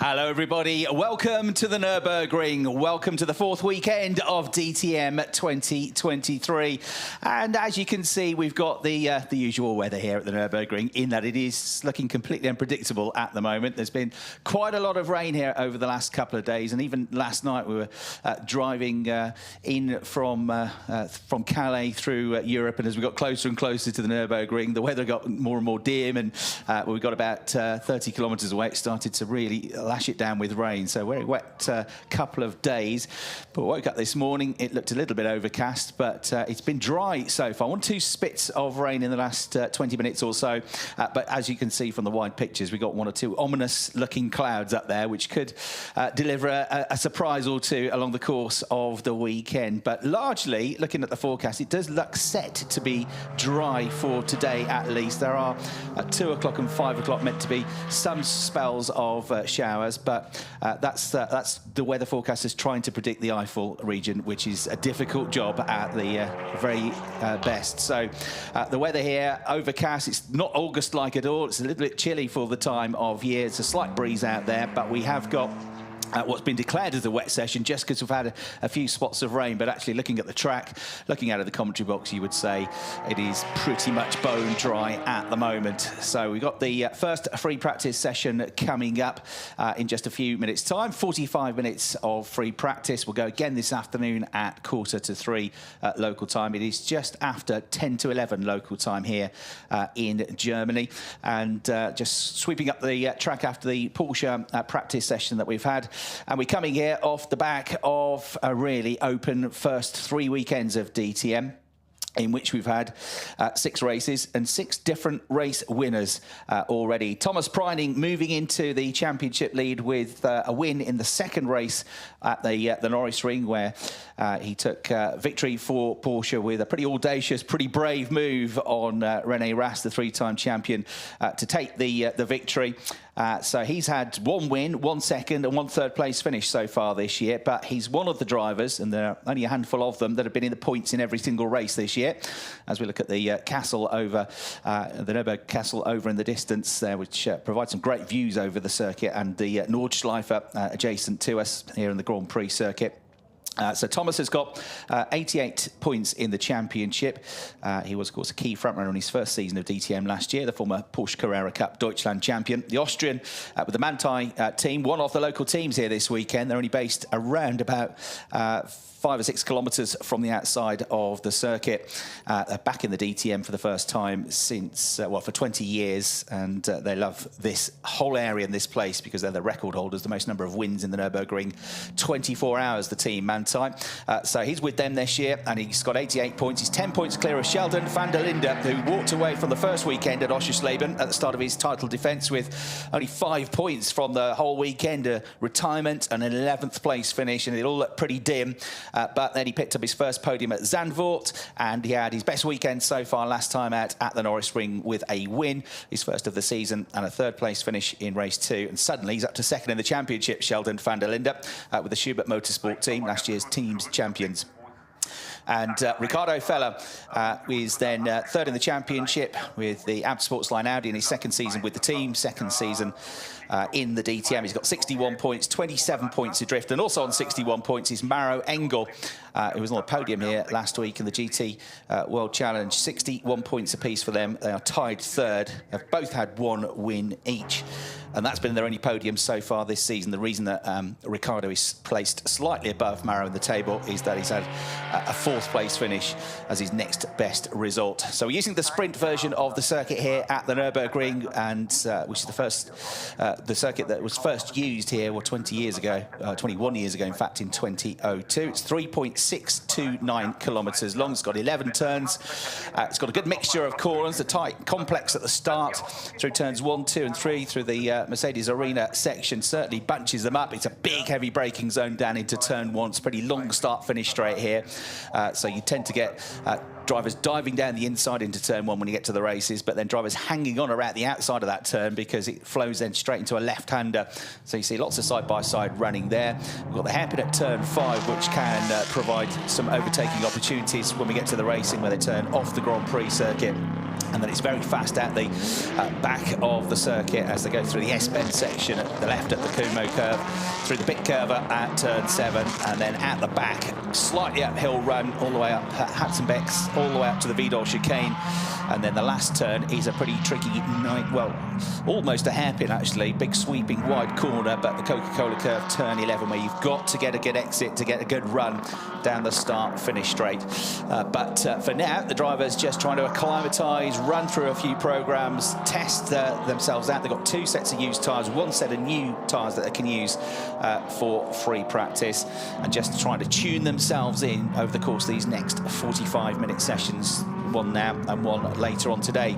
Hello everybody, welcome to the Nürburgring, welcome to the fourth weekend of DTM 2023. And as you can see, we've got the usual weather here at the Nürburgring, in that it is looking completely unpredictable at the moment. There's been quite a lot of rain here over the last couple of days, and even last night we were driving in from Calais through Europe, and as we got closer and closer to the Nürburgring, the weather got more and more dim, and we got about 30 kilometres away. It started to really lash it down with rain, so very wet couple of days. But woke up this morning, it looked a little bit overcast, but it's been dry so far. 1-2 spits of rain in the last 20 minutes or so, but as you can see from the wide pictures, we got 1 or 2 ominous looking clouds up there, which could deliver a surprise or two along the course of the weekend. But largely, looking at the forecast, it does look set to be dry for today at least. There are at 2 o'clock and 5 o'clock meant to be some spells of showers, but that's the weather forecasters trying to predict the Eifel region, which is a difficult job at the very best. So the weather here, overcast. It's not August-like at all. It's a little bit chilly for the time of year. It's a slight breeze out there, but we have got what's been declared as a wet session just because we've had a few spots of rain. But actually looking at the track, looking out of the commentary box, you would say it is pretty much bone dry at the moment. So we've got the first free practice session coming up in just a few minutes time. 45 minutes of free practice. We'll go again this afternoon at 2:45 local time. It is just after 10 to 11 local time here in Germany. And just sweeping up the track after the Porsche practice session that we've had. And we're coming here off the back of a really open first 3 weekends of DTM, in which we've had 6 races and 6 different race winners already. Thomas Preining moving into the championship lead with a win in the second race at the Nürburgring, where he took victory for Porsche with a pretty audacious, pretty brave move on René Rast, the 3-time champion, to take the victory. So he's had 1 win, 1 second and 1 third place finish so far this year, but he's one of the drivers, and there are only a handful of them, that have been in the points in every single race this year. As we look at the castle over, the Nürburgring castle over in the distance there, which provides some great views over the circuit, and the Nordschleife adjacent to us here in the Grand Prix circuit. So Thomas has got 88 points in the championship. He was, of course, a key frontrunner in his first season of DTM last year, the former Porsche Carrera Cup Deutschland champion. The Austrian with the Manthey team, one of the local teams here this weekend. They're only based around about 5 or 6 kilometres from the outside of the circuit. They're back in the DTM for the first time since, well, for 20 years. And they love this whole area and this place because they're the record holders, the most number of wins in the Nürburgring. 24 hours, the team, Manthey. So he's with them this year, and he's got 88 points. He's 10 points clear of Sheldon van der Linde, who walked away from the first weekend at Oschersleben at the start of his title defence with only 5 points from the whole weekend, a retirement and an 11th place finish, and it all looked pretty dim. But then he picked up his first podium at Zandvoort, and he had his best weekend so far last time out at the Nürburgring with a win, his first of the season, and a 3rd place finish in race 2. And suddenly he's up to 2nd in the championship, Sheldon van der Linde, with the Schubert Motorsport team, last year's team's champions. And Ricardo Feller is then 3rd in the championship with the AB Sportsline Audi in his 2nd season with the team, 2nd season in the DTM. He's got 61 points, 27 points adrift, and also on 61 points is Maro Engel, who was on the podium here last week in the GT World Challenge. 61 points apiece for them. They are tied 3rd. They've both had 1 win each, and that's been their only podium so far this season. The reason that Ricardo is placed slightly above Maro in the table is that he's had a 4th place finish as his next best result. So we're using the sprint version of the circuit here at the Nürburgring, and which is the circuit that was first used here 20 years ago, 21 years ago, in fact, in 2002. It's 3.629 kilometres long. It's got 11 turns. It's got a good mixture of corners, the tight complex at the start, through turns 1, 2 and 3, through the Mercedes Arena section, certainly bunches them up. It's a big, heavy braking zone down into turn 1. It's a pretty long start-finish straight here. So you tend to get drivers diving down the inside into turn 1 when you get to the races, but then drivers hanging on around the outside of that turn because it flows then straight into a left-hander. So you see lots of side-by-side running there. We've got the hairpin at turn 5, which can provide some overtaking opportunities when we get to the racing, where they turn off the Grand Prix circuit. And then it's very fast at the back of the circuit as they go through the S-bend section at the left at the Kumo curve, through the big curve at turn 7, and then at the back, slightly uphill run all the way up Hatzenbeck's, all the way up to the Vidal chicane. And then the last turn is a pretty tricky night, well, almost a hairpin actually, big sweeping wide corner, but the Coca-Cola curve, turn 11, where you've got to get a good exit to get a good run down the start, finish straight. But for now, the drivers just trying to acclimatise, run through a few programs, test themselves out. They've got 2 sets of used tyres, 1 set of new tyres that they can use for free practice, and just trying to tune themselves in over the course of these next 45-minute sessions. One now and one later on today.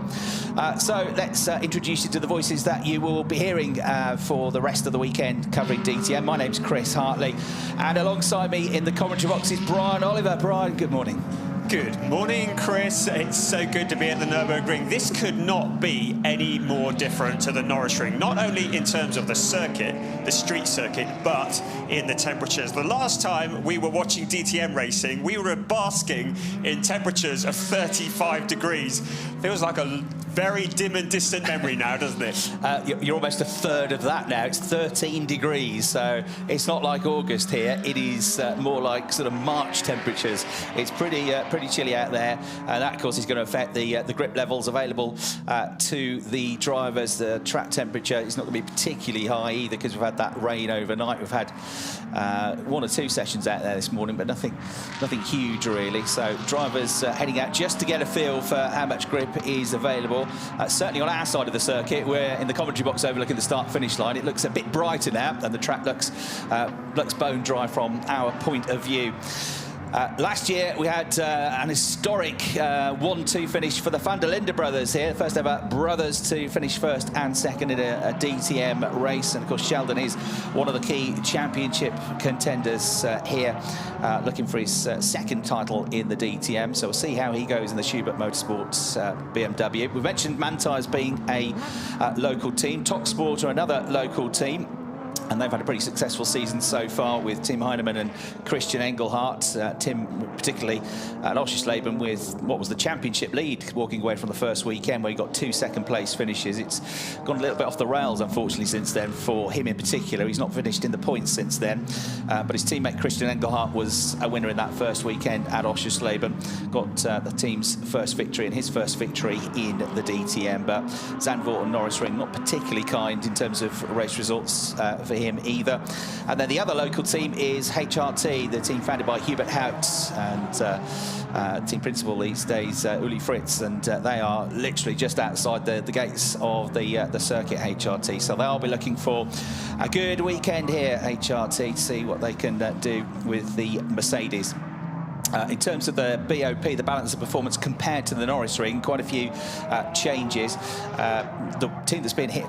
So let's introduce you to the voices that you will be hearing for the rest of the weekend covering DTM. My name's Chris Hartley, and alongside me in the commentary box is Brian Oliver. Brian, good morning. Good morning, Chris. It's so good to be at the Nürburgring. This could not be any more different to the Nürburgring, not only in terms of the circuit, the street circuit, but in the temperatures. The last time we were watching DTM racing, we were basking in temperatures of 35 degrees. Feels like a very dim and distant memory now, doesn't it? You're almost a third of that now. It's 13 degrees, so it's not like August here. It is more like sort of March temperatures. It's pretty chilly out there, and that, of course, is going to affect the grip levels available to the drivers. The track temperature is not going to be particularly high either, because we've had that rain overnight. We've had 1 or 2 sessions out there this morning, but nothing huge really. So drivers heading out just to get a feel for how much grip is available. Certainly on our side of the circuit, we're in the commentary box overlooking the start-finish line. It looks a bit brighter now, and the track looks bone dry from our point of view. Last year we had an historic 1-2 finish for the Van der Linde brothers here. First ever brothers to finish first and second in a DTM race. And of course Sheldon is one of the key championship contenders here, looking for his second title in the DTM. So we'll see how he goes in the Schubert Motorsports BMW. We mentioned Manthey's being a local team. Talksport are another local team, and they've had a pretty successful season so far with Tim Heinemann and Christian Engelhardt. Tim particularly at Oschersleben with what was the championship lead, walking away from the first weekend where he got 2 second-place finishes. It's gone a little bit off the rails, unfortunately, since then for him in particular. He's not finished in the points since then, but his teammate Christian Engelhardt was a winner in that first weekend at Oschersleben. Got the team's first victory and his first victory in the DTM, but Zandvoort and Nürburgring not particularly kind in terms of race results for him either. And then the other local team is HRT, the team founded by Hubert Haupt, and team principal these days, Uli Fritz, and they are literally just outside the gates of the circuit, HRT. So they'll be looking for a good weekend here, HRT, to see what they can do with the Mercedes. In terms of the BOP, the balance of performance compared to the Nürburgring, quite a few changes. The team that's been hit,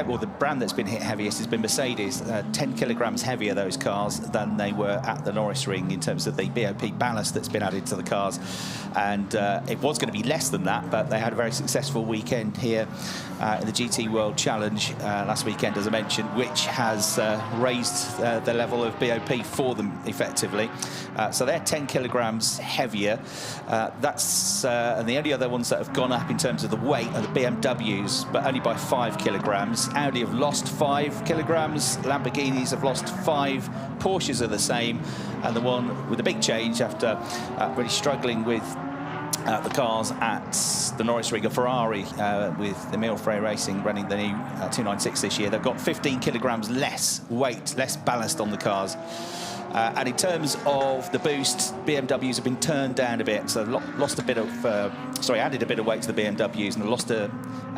or the brand that's been hit heaviest has been Mercedes. 10 kilograms heavier, those cars, than they were at the Nürburgring in terms of the BOP ballast that's been added to the cars. And it was going to be less than that, but they had a very successful weekend here in the GT World Challenge last weekend, as I mentioned, which has raised the level of BOP for them effectively. So they're 10 kilograms heavier. And the only other ones that have gone up in terms of the weight are the BMWs, but only by 5 kilograms. Audi have lost 5 kilograms. Lamborghinis have lost 5. Porsches are the same. And the one with the big change after really struggling with the cars at the Nürburgring of Ferrari with Emil Frey Racing running the new 296 this year. They've got 15 kilograms less weight, less ballast on the cars. And in terms of the boost, BMWs have been turned down a bit, so lost a bit of, added a bit of weight to the BMWs and lost a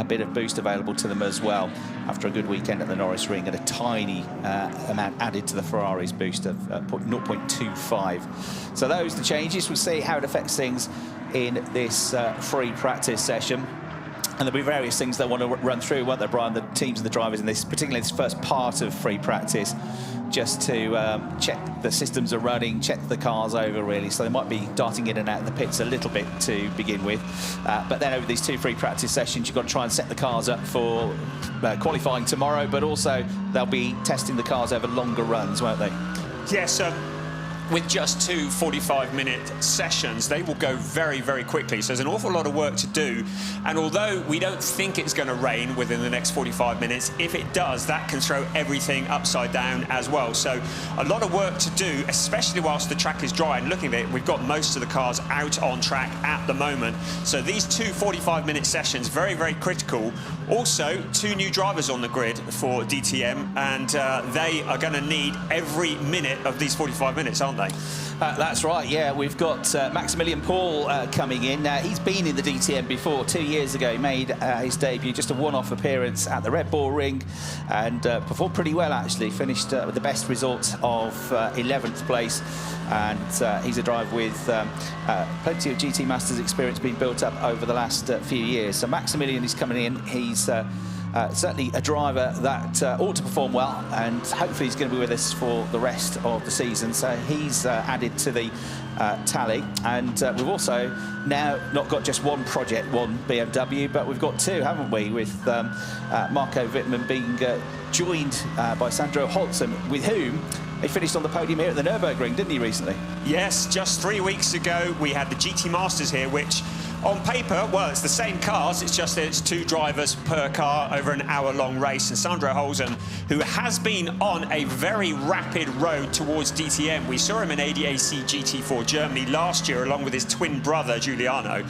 bit of boost available to them as well after a good weekend at the Nürburgring, and a tiny amount added to the Ferrari's boost of 0.25. So those are the changes. We'll see how it affects things in this free practice session. And there'll be various things they want to run through, won't there, Brian, the teams and the drivers in this, particularly this first part of free practice, just to check the systems are running, check the cars over, really. So they might be darting in and out of the pits a little bit to begin with. But then over these 2 free practice sessions, you've got to try and set the cars up for qualifying tomorrow, but also they'll be testing the cars over longer runs, won't they? Yes, with just 2 45-minute sessions, they will go very, very quickly. So there's an awful lot of work to do. And although we don't think it's going to rain within the next 45 minutes, if it does, that can throw everything upside down as well. So a lot of work to do, especially whilst the track is dry. And looking at it, we've got most of the cars out on track at the moment. So these 2 45-minute sessions, very, very critical. Also, 2 new drivers on the grid for DTM, and they are going to need every minute of these 45 minutes, aren't they? That's right, yeah. We've got Maximilian Paul coming in. He's been in the DTM before. 2 years ago, he made his debut, just a one-off appearance at the Red Bull Ring, and performed pretty well, actually. Finished with the best result of 11th place. And he's a driver with plenty of GT Masters experience being built up over the last few years. So Maximilian is coming in. He's certainly a driver that ought to perform well, and hopefully he's going to be with us for the rest of the season. So he's added to the tally, and we've also now not got just one project, one BMW, but we've got 2, haven't we, with Marco Wittmann being joined by Sandro Holzem, with whom he finished on the podium here at the Nürburgring, didn't he, recently? Yes, just 3 weeks ago we had the GT Masters here, which on paper, well, it's the same cars, it's just that it's 2 drivers per car over an hour-long race. And Sandro Holzem, who has been on a very rapid road towards DTM. We saw him in ADAC GT4 Germany last year, along with his twin brother, Giuliano.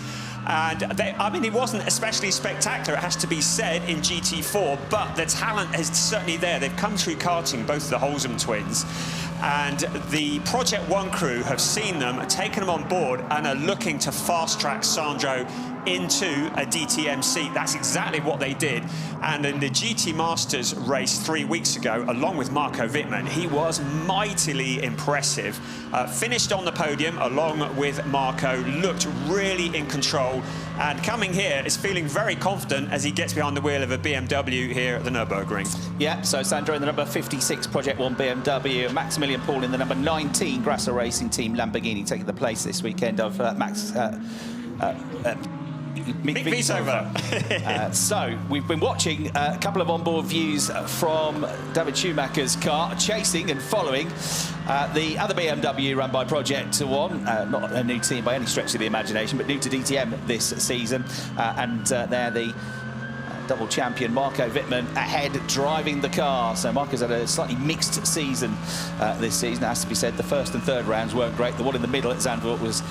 And I mean, it wasn't especially spectacular, it has to be said, in GT4, but the talent is certainly there. They've come through karting, both the Holzem twins. And the Project One crew have seen them, taken them on board, and are looking to fast-track Sandro into a DTM seat. That's exactly what they did. And in the GT Masters race 3 weeks ago, along with Marco Wittmann, he was mightily impressive. Finished on the podium along with Marco, looked really in control, and coming here is feeling very confident as he gets behind the wheel of a BMW here at the Nürburgring. Yeah, so Sandro in the number 56 Project One BMW, Maximilian Paul in the number 19 Grasser Racing Team Lamborghini, taking the place this weekend of Mick Visover. So we've been watching a couple of onboard views from David Schumacher's car, chasing and following the other BMW run by Project One, not a new team by any stretch of the imagination, but new to DTM this season, and they're the double champion Marco Wittmann ahead, driving the car. So Marco's had a slightly mixed season this season, it has to be said. The first and third rounds weren't great. The one in the middle at Zandvoort was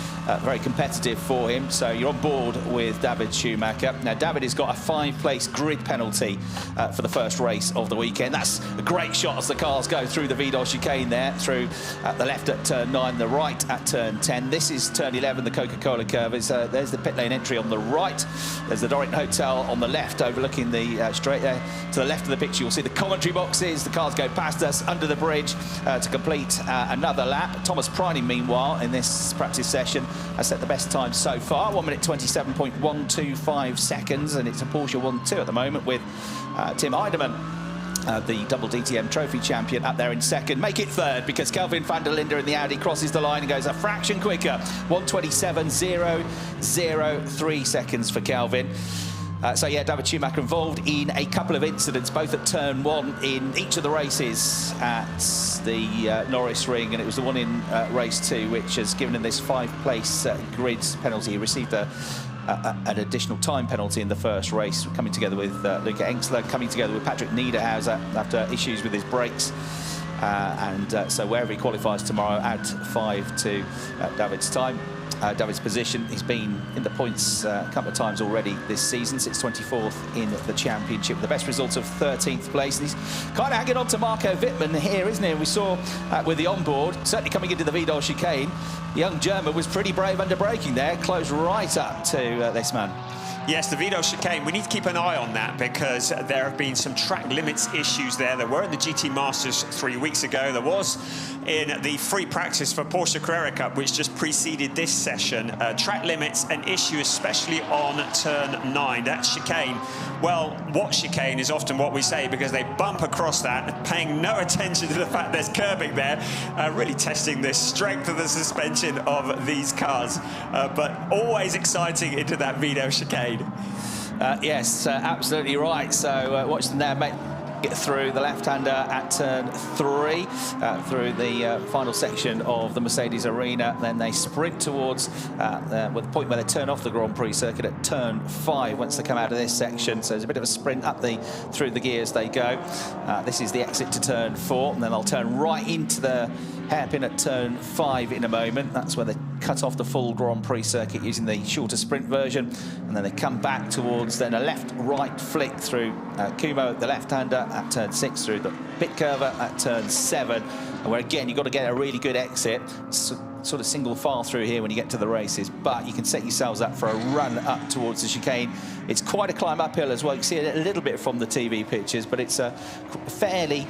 very competitive for him. So you're on board with David Schumacher. Now, David has got a 5-place grid penalty for the first race of the weekend. That's a great shot as the cars go through the Vidal chicane there, through the left at turn 9, the right at turn 10. This is turn 11, the Coca-Cola curve. There's the pit lane entry on the right. There's the Dorrington Hotel on the left, overlooking the straight there. To the left of the picture, you'll see the commentary boxes. The cars go past us under the bridge to complete another lap. Thomas Pryning, meanwhile, in this practice session, has set the best time so far, 1 minute 27.125 seconds, and it's a Porsche 1-2 at the moment, with Tim Heidemann, the double DTM trophy champion, up there in second. Make it third, because Kelvin van der Linde in the Audi crosses the line and goes a fraction quicker, 1:27.003 seconds for Kelvin. So yeah, David Schumacher involved in a couple of incidents, both at turn 1 in each of the races at the Norris Ring, and it was the one in race 2 which has given him this 5-place grid penalty. He received an additional time penalty in the first race, coming together with Luca Engstler, coming together with Patrick Niederhauser after issues with his brakes. So wherever he qualifies tomorrow, add 5 to David's time. David's position, he's been in the points a couple of times already this season, sits 24th in the championship with the best results of 13th place. And he's kind of hanging on to Marco Wittmann here, isn't he? And we saw with the onboard, certainly coming into the Vidal chicane, the young German was pretty brave under braking there, close right up to this man. Yes, the Vidal chicane, we need to keep an eye on that because there have been some track limits issues there. There were in the GT Masters 3 weeks ago. There was in the free practice for Porsche Carrera Cup, which just preceded this session. Track limits, an issue, especially on turn 9. That chicane, well, what chicane is often what we say because they bump across that, paying no attention to the fact there's curbing there, really testing the strength of the suspension of these cars. But always exciting into that Vidal chicane. Yes, absolutely right. So watch them there, mate. Get through the left-hander at turn 3, through the final section of the Mercedes arena. Then they sprint towards the point where they turn off the Grand Prix circuit at turn 5 once they come out of this section. So there's a bit of a sprint up through the gears they go. This is the exit to turn 4, and then they'll turn right into the hairpin at turn 5 in a moment. That's where they cut off the full Grand Prix circuit using the shorter sprint version, and then they come back towards then a left-right flick through Kumo, the left-hander, at turn 6 through the pit curver at turn 7, and where again you've got to get a really good exit, sort of single file through here when you get to the races, but you can set yourselves up for a run up towards the chicane. It's quite a climb uphill as well. You can see it a little bit from the TV pictures, but it's a fairly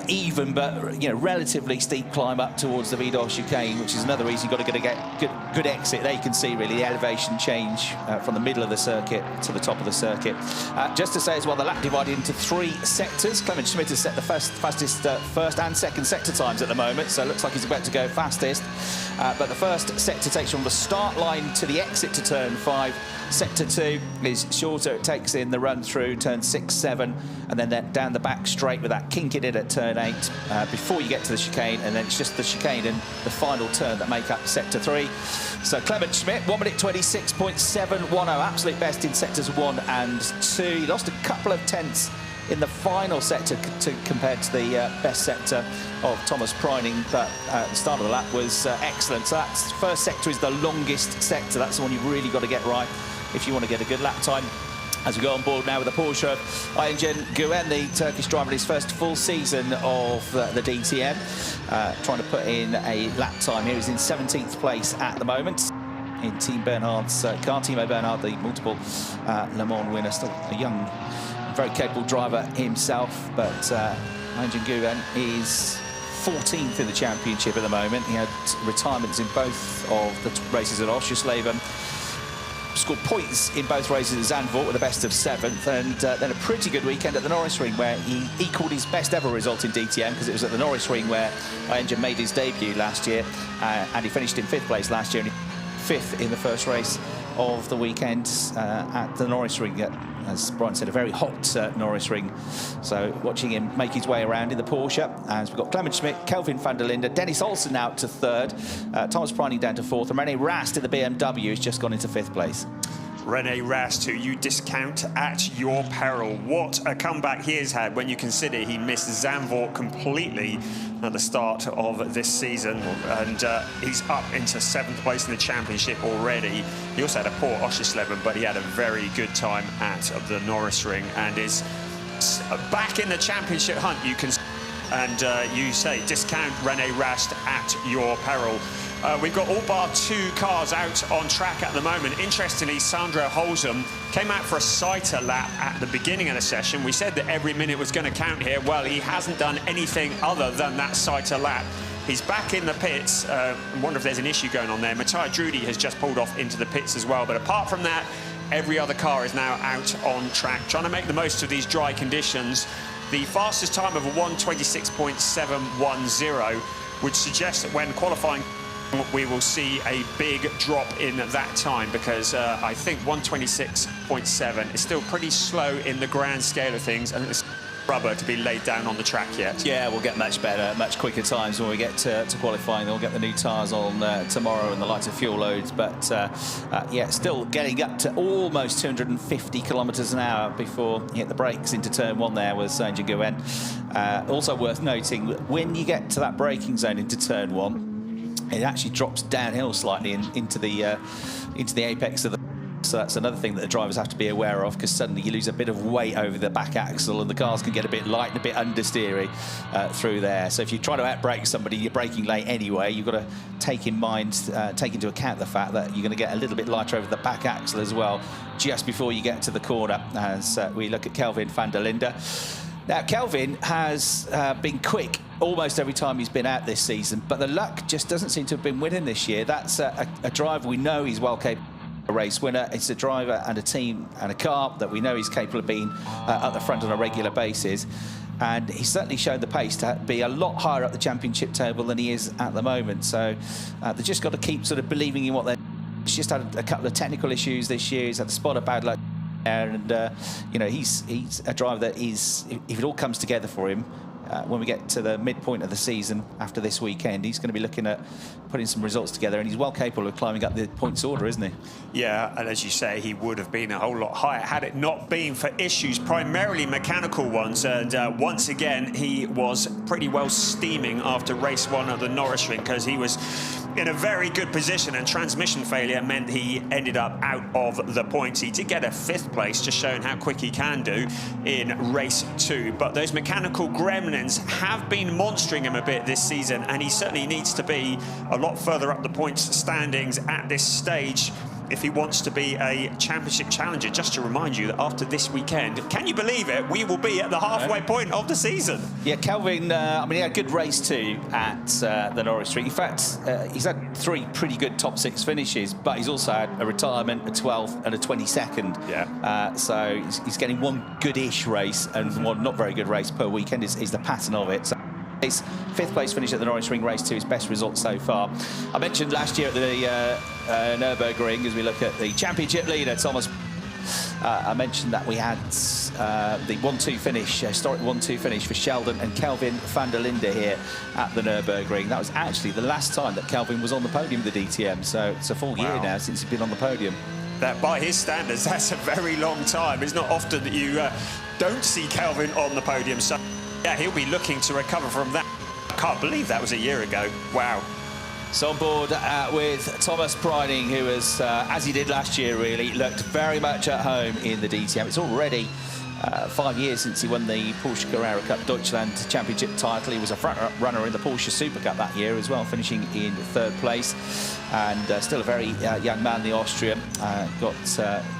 even but relatively steep climb up towards the Vidal chicane, which is another reason you've got to get good exit. There you can see really the elevation change from the middle of the circuit to the top of the circuit. Just to say as well, the lap divided into 3 sectors. Clement Schmidt has set the fastest first and second sector times at the moment, so it looks like he's about to go fastest. But the first sector takes you from the start line to the exit to turn 5. Sector 2 is shorter. It takes in the run through turn 6, 7, and then down the back straight with that kink in it at turn 8 before you get to the chicane, and then it's just the chicane and the final turn that make up sector 3. So Clement Schmidt, 1 minute 26.710, absolute best in sectors 1 and 2. He lost a couple of tenths in the final sector compared to the best sector of Thomas Preining, but the start of the lap was excellent. So that first sector is the longest sector. That's the one you've really got to get right if you want to get a good lap time. As we go on board now with the Porsche, Ayhan Güven, the Turkish driver, in his first full season of the DTM, trying to put in a lap time here. He's in 17th place at the moment in Team Bernhard's car. Timo Bernhard, the multiple Le Mans winner, still a young, very capable driver himself, but Ayhan Güven is 14th in the championship at the moment. He had retirements in both of the races at Oschersleben. Scored points in both races at Zandvoort with the best of 7th, and then a pretty good weekend at the Nürburgring where he equalled his best ever result in DTM, because it was at the Nürburgring where Ayhan made his debut last year, and he finished in 5th place last year and 5th in the first race of the weekend at the Nürburgring. As Brian said, a very hot Nürburgring. So watching him make his way around in the Porsche, as we've got Clement Schmidt, Kelvin van der Linde, Dennis Olsen out to 3rd, Thomas Preining down to 4th, and René Rast in the BMW has just gone into 5th place. René Rast, who you discount at your peril. What a comeback he has had when you consider he missed Zandvoort completely at the start of this season, and he's up into 7th place in the championship already. He also had a poor Oschersleben, but he had a very good time at the Nürburgring and is back in the championship hunt, you can, and you say discount René Rast at your peril. We've got all bar 2 cars out on track at the moment. Interestingly, Sandro Holzum came out for a Saita lap at the beginning of the session. We said that every minute was going to count here. Well, he hasn't done anything other than that Saita lap. He's back in the pits. I wonder if there's an issue going on there. Matthias Drudy has just pulled off into the pits as well. But apart from that, every other car is now out on track, trying to make the most of these dry conditions. The fastest time of a 1:26.710 would suggest that when qualifying, we will see a big drop in that time, because I think 1:26.7 is still pretty slow in the grand scale of things, and it's rubber to be laid down on the track yet. Yeah, we'll get much better, much quicker times when we get to qualifying. They'll get the new tyres on tomorrow and the lighter fuel loads, but yeah, still getting up to almost 250 kilometres an hour before you hit the brakes into turn 1 there with Ayhan Güven. Also worth noting, when you get to that braking zone into turn 1, it actually drops downhill slightly into the apex of the So that's another thing that the drivers have to be aware of, because suddenly you lose a bit of weight over the back axle and the cars can get a bit light and a bit understeery through there. So if you try to outbrake somebody, you're braking late anyway. You've got to take into account the fact that you're going to get a little bit lighter over the back axle as well, just before you get to the corner, as we look at Kelvin van der Linde. Now, Kelvin has been quick almost every time he's been out this season, but the luck just doesn't seem to have been winning this year. That's a driver we know he's well capable of a race winner. It's a driver and a team and a car that we know he's capable of being at the front on a regular basis. And he's certainly shown the pace to be a lot higher up the championship table than he is at the moment. So they've just got to keep sort of believing in what they're... He's just had a couple of technical issues this year. He's had a spot of bad luck. And, you know, he's a driver that is, if it all comes together for him, when we get to the midpoint of the season after this weekend, he's going to be looking at putting some results together, and he's well capable of climbing up the points order, isn't he? Yeah, and as you say, he would have been a whole lot higher had it not been for issues, primarily mechanical ones. And once again, he was pretty well steaming after race 1 at the Nürburgring, because he was in a very good position, and transmission failure meant he ended up out of the points. He did get a 5th place, just showing how quick he can do in race 2. But those mechanical gremlins have been monstering him a bit this season, and he certainly needs to be a lot further up the points standings at this stage if he wants to be a championship challenger. Just to remind you that after this weekend, can you believe it, we will be at the halfway point of the season. Yeah, Kelvin, I mean, he had a good race too at the Nürburgring. In fact, he's had 3 pretty good top 6 finishes, but he's also had a retirement, a 12th and a 22nd. Yeah. So he's getting one good-ish race and one not very good race per weekend is the pattern of it. So his 5th place finish at the Nürburgring race 2, his best result so far. I mentioned last year at the Nürburgring, as we look at the championship leader, Thomas. I mentioned that we had the 1-2 finish, historic 1-2 finish for Sheldon and Kelvin van der Linde here at the Nürburgring. That was actually the last time that Kelvin was on the podium of the DTM, so it's a full year now since he's been on the podium. That, by his standards, that's a very long time. It's not often that you don't see Kelvin on the podium. So yeah, he'll be looking to recover from that. I can't believe that was a year ago. Wow. So on board with Thomas Preining, who has, as he did last year, really looked very much at home in the DTM. It's already 5 years since he won the Porsche Carrera Cup Deutschland Championship title. He was a front runner in the Porsche Super Cup that year as well, finishing in 3rd place. And still a very young man, the Austrian. Got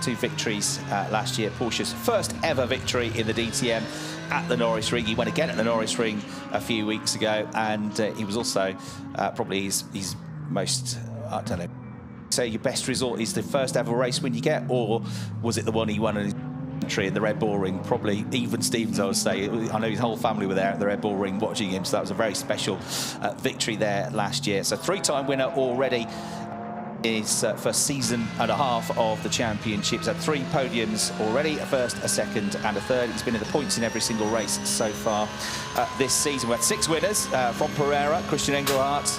2 victories last year. Porsche's first ever victory in the DTM at the Nürburgring. He went again at the Nürburgring a few weeks ago, and he was also probably his most, I don't know, say your best result is the first ever race win you get, or was it the one he won in his entry in the Red Bull Ring? Probably even Stevens, I would say. I know his whole family were there at the Red Bull Ring watching him, so that was a very special victory there last year. So 3-time winner already. His first season and a half of the championships. Had 3 podiums already, a 1st, a 2nd and a 3rd. He's been in the points in every single race so far this season. We had 6 winners from Pereira: Christian Engelhardt,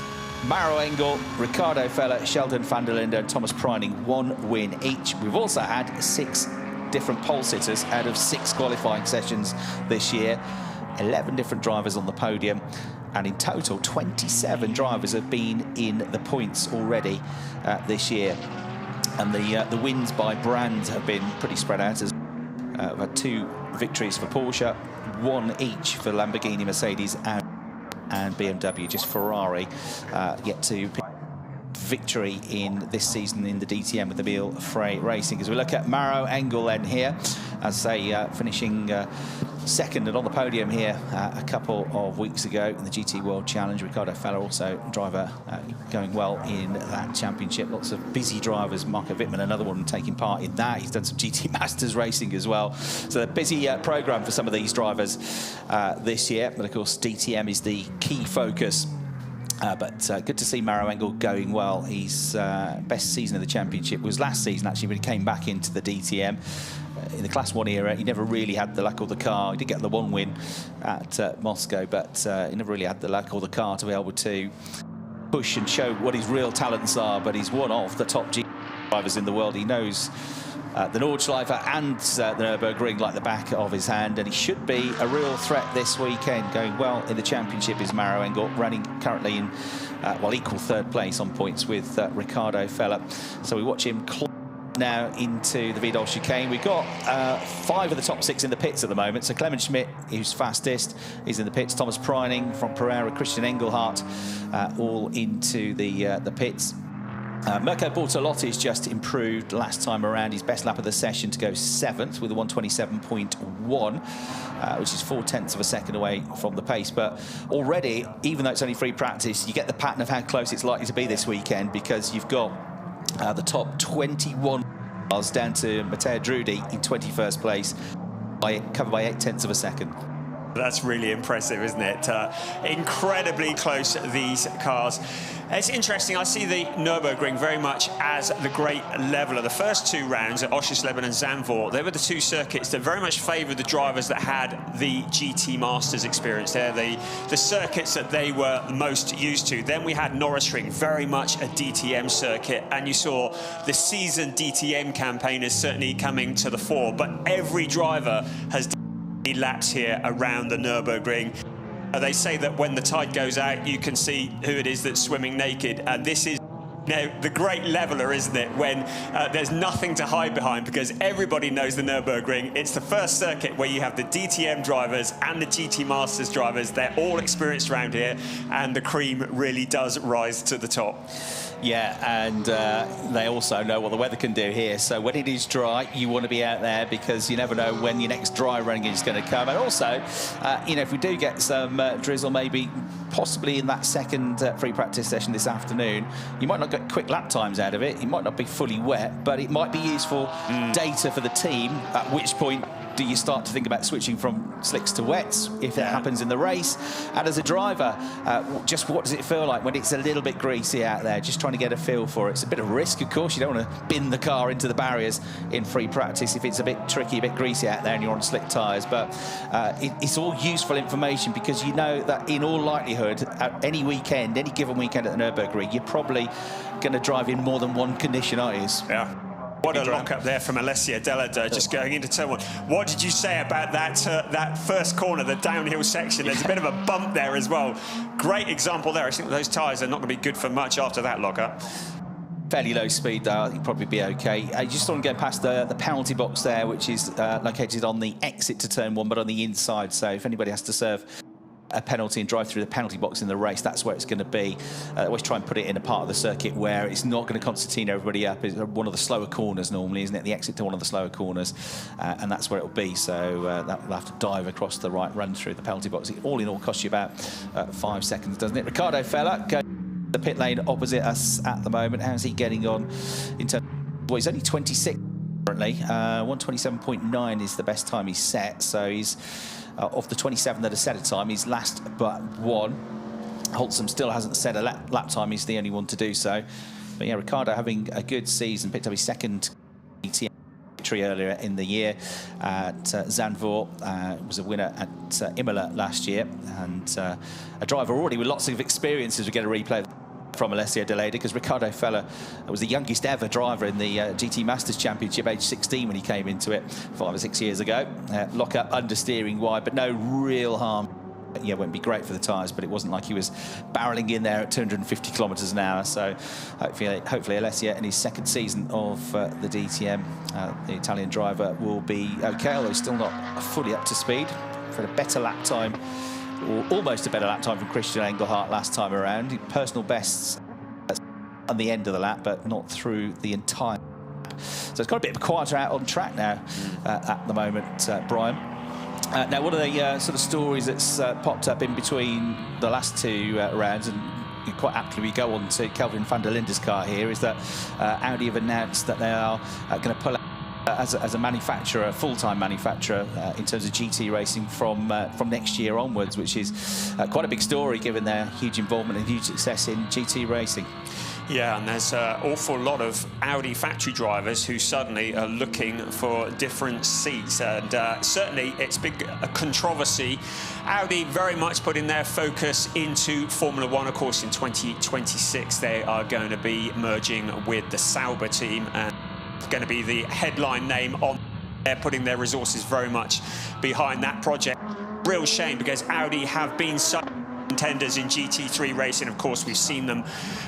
Maro Engel, Ricardo Feller, Sheldon van der Linde and Thomas Preining. 1 win each. We've also had 6 different pole sitters out of 6 qualifying sessions this year. 11 different drivers on the podium, and in total 27 drivers have been in the points already this year. And the wins by brand have been pretty spread out. We've had 2 victories for Porsche, 1 each for Lamborghini, Mercedes and BMW. Just Ferrari yet to pick victory in this season in the DTM with the Biel Frey Racing. As we look at Maro Engel then here, as they finishing 2nd and on the podium here a couple of weeks ago in the GT World Challenge. Ricardo Feller also driver going well in that championship. Lots of busy drivers. Marco Wittmann, another one taking part in that. He's done some GT Masters racing as well. So a busy programme for some of these drivers this year. But of course DTM is the key focus. But good to see Maro Engel going well. His best season of the championship was last season, actually, when he came back into the DTM. In the Class 1 era, he never really had the luck or the car. He did get the 1 win at Moscow, but he never really had the luck or the car to be able to push and show what his real talents are. But he's one of the top GT drivers in the world. He knows the Nordschleife and the Nürburgring like the back of his hand, and he should be a real threat this weekend. Going well in the championship is Maro Engel, running currently in equal 3rd place on points with Ricardo Feller. So we watch him now into the Vidal chicane. We've got 5 of the top 6 in the pits at the moment. So Clement Schmidt, who's fastest, is in the pits. Thomas Preining from Pereira, Christian Engelhardt, all into the pits. Mirko Bortolotti's just improved last time around. His best lap of the session to go 7th with a 1:27.1, which is 0.4 of a second away from the pace. But already, even though it's only free practice, you get the pattern of how close it's likely to be this weekend, because you've got the top 21 cars down to Matteo Drudi in 21st place, covered by 0.8 of a second. That's really impressive, isn't it? Incredibly close, these cars. It's interesting, I see the Nürburgring very much as the great leveler. The first 2 rounds at Oschersleben and Zandvoort, they were the 2 circuits that very much favoured the drivers that had the GT Masters experience. They're the circuits that they were most used to. Then we had Nürburgring, very much a DTM circuit, and you saw the seasoned DTM campaigners certainly coming to the fore. But every driver has laps here around the Nürburgring. They say that when the tide goes out, you can see who it is that's swimming naked, and this is the great leveler, isn't it, when there's nothing to hide behind, because everybody knows the Nürburgring. It's the first circuit where you have the DTM drivers and the GT Masters drivers. They're all experienced around here, and the cream really does rise to the top. Yeah, and they also know what the weather can do here. So when it is dry, you want to be out there, because you never know when your next dry run is going to come. And also, you know, if we do get some drizzle, maybe possibly in that second free practice session this afternoon, you might not get quick lap times out of it. It might not be fully wet, but it might be useful data for the team, at which point do you start to think about switching from slicks to wets if it happens in the race? And as a driver, just what does it feel like when it's a little bit greasy out there? Just trying to get a feel for it. It's a bit of risk, of course. You don't want to bin the car into the barriers in free practice if it's a bit tricky, a bit greasy out there and you're on slick tyres. But it's all useful information, because you know that in all likelihood, at any weekend, any given weekend at the Nürburgring, you're probably going to drive in more than one condition, aren't you? Yeah. What a lock-up there from Alessia Delada, just going into turn 1. What did you say about that first corner, the downhill section? There's a bit of a bump there as well. Great example there. I think those tyres are not going to be good for much after that lock-up. Fairly low speed, though. You'd probably be okay. I just want to get past the penalty box there, which is located on the exit to turn 1, but on the inside. So if anybody has to serve a penalty and drive through the penalty box in the race, that's where it's going to be. Always try and put it in a part of the circuit where it's not going to concertina everybody up. It's one of the slower corners normally, isn't it? The exit to one of the slower corners, and that's where it'll be. So they'll have to dive across the right run through the penalty box. It all in all costs you about 5 seconds, doesn't it? Ricardo Fella goes the pit lane opposite us at the moment. How's he getting on in terms? Well, he's only 26 currently. 1:27.9 is the best time he's set. So he's of the 27 that are set a time, he's last but 1. Holtzum still hasn't set a lap time. He's the only one to do so. But yeah, Ricardo having a good season. Picked up his second DTM victory earlier in the year at Zandvoort. Was a winner at Imola last year, and a driver already with lots of experience as we get a replay from Alessio Deleda, because Ricardo Fella was the youngest ever driver in the GT Masters Championship, age 16 when he came into it 5 or 6 years ago. Lock up, understeering wide, but no real harm. Yeah, wouldn't be great for the tyres, but it wasn't like he was barrelling in there at 250 kilometres an hour. So hopefully Alessia in his second season of the DTM, the Italian driver, will be okay, although he's still not fully up to speed. For a better lap time, or almost a better lap time from Christian Engelhardt last time around. Personal bests on the end of the lap, but not through the entire lap. So it's got a bit quieter out on track now at the moment, Brian. Now, one of the sort of stories that's popped up in between the last 2 rounds, and quite aptly we go on to Kelvin van der Linde's car here, is that Audi have announced that they are going to pull out as a manufacturer, a full-time manufacturer in terms of GT racing from next year onwards, which is quite a big story given their huge involvement and huge success in GT racing. Yeah, and there's an awful lot of Audi factory drivers who suddenly are looking for different seats, and certainly it's big a controversy. Audi very much putting their focus into Formula One. Of course, in 2026 they are going to be merging with the Sauber team, and going to be the headline name on. They're putting their resources very much behind that project. Real shame, because Audi have been so contenders in GT3 racing. Of course, we've seen them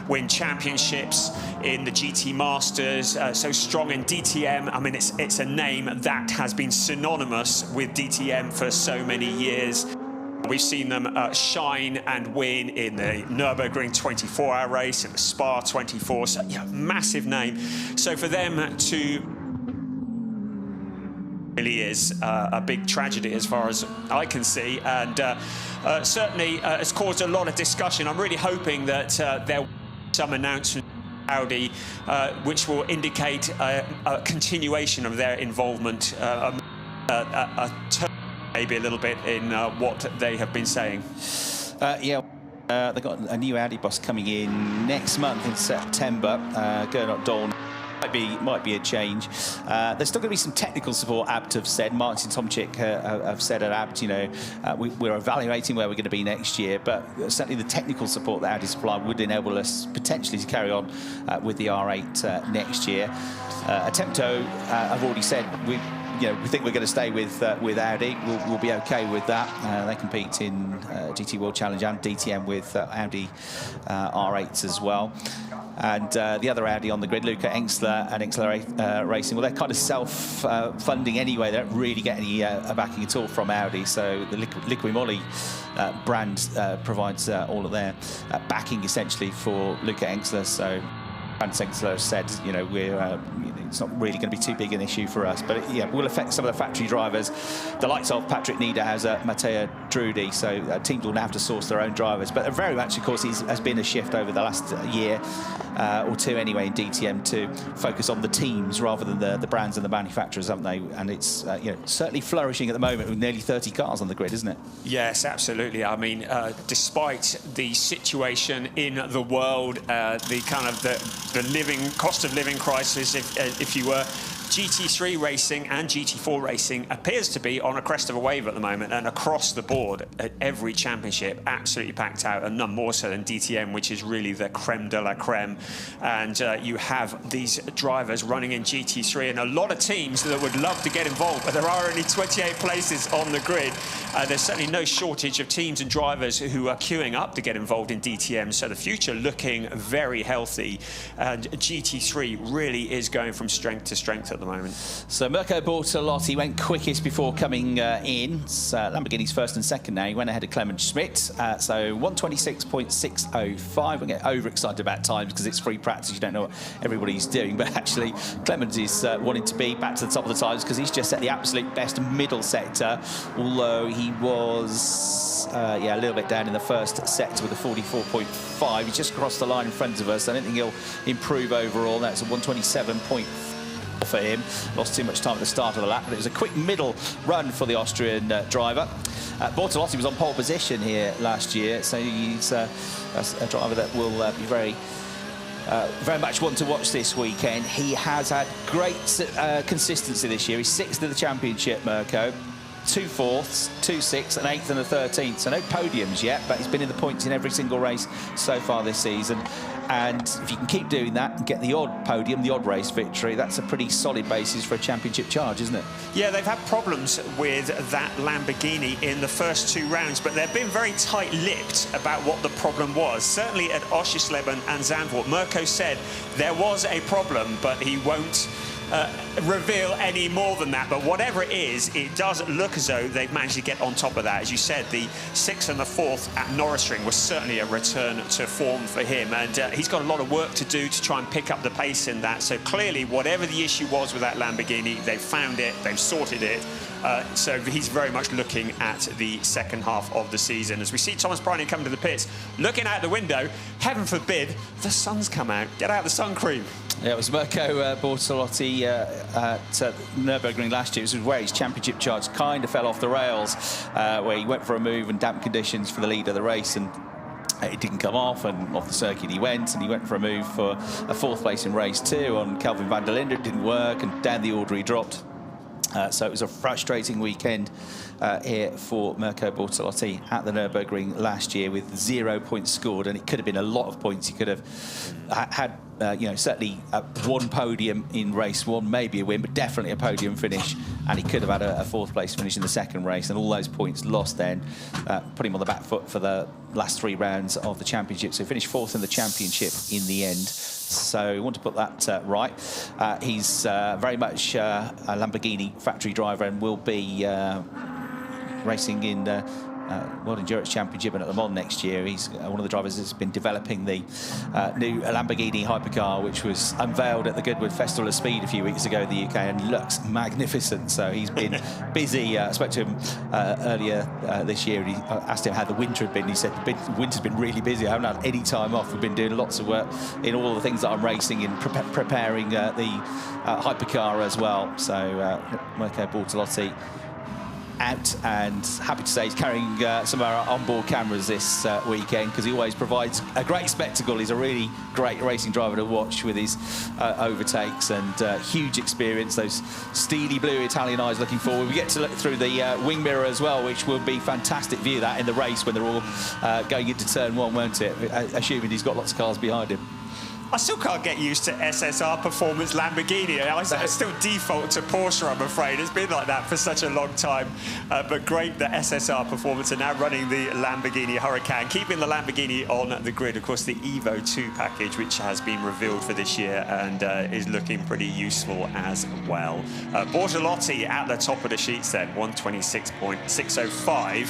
win championships in the GT Masters, so strong in DTM. I mean, it's a name that has been synonymous with DTM for so many years. We've seen them shine and win in the Nürburgring 24-hour race, in the Spa 24, so yeah, massive name. So for them to really is a big tragedy as far as I can see, and certainly has caused a lot of discussion. I'm really hoping that there will be some announcement from Audi which will indicate a continuation of their involvement, maybe a little bit in what they have been saying. Yeah. They've got a new Audi boss coming in next month in September, Gernot Dawn. Might be a change. There's still going to be some technical support. Abt have said, Martin Tomczyk have said at Abt, you know, we're evaluating where we're going to be next year, but certainly the technical support that Audi supply would enable us potentially to carry on with the R8 next year. Attempto have already said we think we're going to stay with Audi. We'll be okay with that. They compete in GT World Challenge and DTM with Audi R8s as well. And the other Audi on the grid, Luca Engstler and Engstler Racing, well, they're kind of self-funding anyway. They don't really get any backing at all from Audi. So the Liqui brand provides all of their backing essentially for Luca Engstler. So Engstler said, you know, it's not really going to be too big an issue for us, but it will affect some of the factory drivers, the likes of Patrick Niederhauser, Matteo Drudi. So teams will now have to source their own drivers. But very much, of course, has been a shift over the last year or two anyway in DTM to focus on the teams rather than the brands and the manufacturers, haven't they? And it's certainly flourishing at the moment with nearly 30 cars on the grid, isn't it? Yes, absolutely. I mean, despite the situation in the world, the kind of the cost of living crisis, if you were, GT3 racing and GT4 racing appears to be on a crest of a wave at the moment, and across the board at every championship absolutely packed out, and none more so than DTM, which is really the creme de la creme. And you have these drivers running in GT3 and a lot of teams that would love to get involved, but there are only 28 places on the grid. There's certainly no shortage of teams and drivers who are queuing up to get involved in DTM, so the future looking very healthy, and GT3 really is going from strength to strength at the moment. So Mirko Bortolotti went quickest before coming in. It's Lamborghini's first and second now. He went ahead of Clement Schmidt. So 126.605. We get overexcited about times because it's free practice. You don't know what everybody's doing. But actually, Clement is wanting to be back to the top of the times because he's just set the absolute best middle sector. Although he was, a little bit down in the first sector with a 44.5. He's just crossed the line in front of us. I don't think he'll improve overall. That's a 127.4 for him. Lost too much time at the start of the lap, but it was a quick middle run for the Austrian driver. Bortolotti was on pole position here last year, so he's a driver that will be very much one to watch this weekend. He has had great consistency this year. He's 6th in the championship, Mirko. 2 fourths, 2 6th, an 8th and a 13th. So no podiums yet, but he's been in the points in every single race so far this season. And if you can keep doing that and get the odd podium, the odd race victory, that's a pretty solid basis for a championship charge, isn't it? Yeah, they've had problems with that Lamborghini in the first 2 rounds, but they've been very tight-lipped about what the problem was. Certainly at Oschersleben and Zandvoort, Mirko said there was a problem, but he won't reveal any more than that. But whatever it is, it does look as though they've managed to get on top of that. As you said, the 6th and the 4th at Nürburgring was certainly a return to form for him, and he's got a lot of work to do to try and pick up the pace in that. So clearly, whatever the issue was with that Lamborghini, they've found it, they've sorted it. So he's very much looking at the second half of the season. As we see Thomas Bryony coming to the pits, looking out the window, heaven forbid, the sun's come out. Get out the sun cream. Yeah, it was Mirko Bortolotti at Nürburgring last year. This was where his championship charge kind of fell off the rails, where he went for a move in damp conditions for the lead of the race, and it didn't come off, and off the circuit he went, and he went for a move for a 4th place in race 2 on Kelvin van der Linde. It didn't work, and down the order he dropped. So it was a frustrating weekend here for Mirko Bortolotti at the Nürburgring last year with 0 points scored, and it could have been a lot of points. He could have had you know, certainly one podium in race one, maybe a win, but definitely a podium finish. And he could have had a fourth place finish in the second race, and all those points lost then put him on the back foot for the last 3 rounds of the championship. So he finished 4th in the championship in the end. So we want to put that right. He's very much a Lamborghini factory driver and will be racing in World Endurance Championship and at Le Mans next year. He's one of the drivers that's been developing the new Lamborghini hypercar, which was unveiled at the Goodwood Festival of Speed a few weeks ago in the UK, and looks magnificent. So he's been busy. I spoke to him earlier this year, and he asked him how the winter had been. He said the winter's been really busy. I haven't had any time off. We've been doing lots of work in all the things that I'm racing in, preparing the hypercar as well. So Mirko Bortolotti out, and happy to say he's carrying some of our onboard cameras this weekend, because he always provides a great spectacle. He's a really great racing driver to watch with his overtakes, and huge experience. Those steely blue Italian eyes looking forward. We get to look through the wing mirror as well, which will be fantastic view that in the race when they're all going into turn 1, won't it? Assuming he's got lots of cars behind him. I still can't get used to SSR Performance Lamborghini. I still default to Porsche, I'm afraid. It's been like that for such a long time. But great that SSR Performance are now running the Lamborghini Huracan, keeping the Lamborghini on the grid. Of course, the Evo 2 package, which has been revealed for this year and is looking pretty useful as well. Bortolotti at the top of the sheets then, 126.605.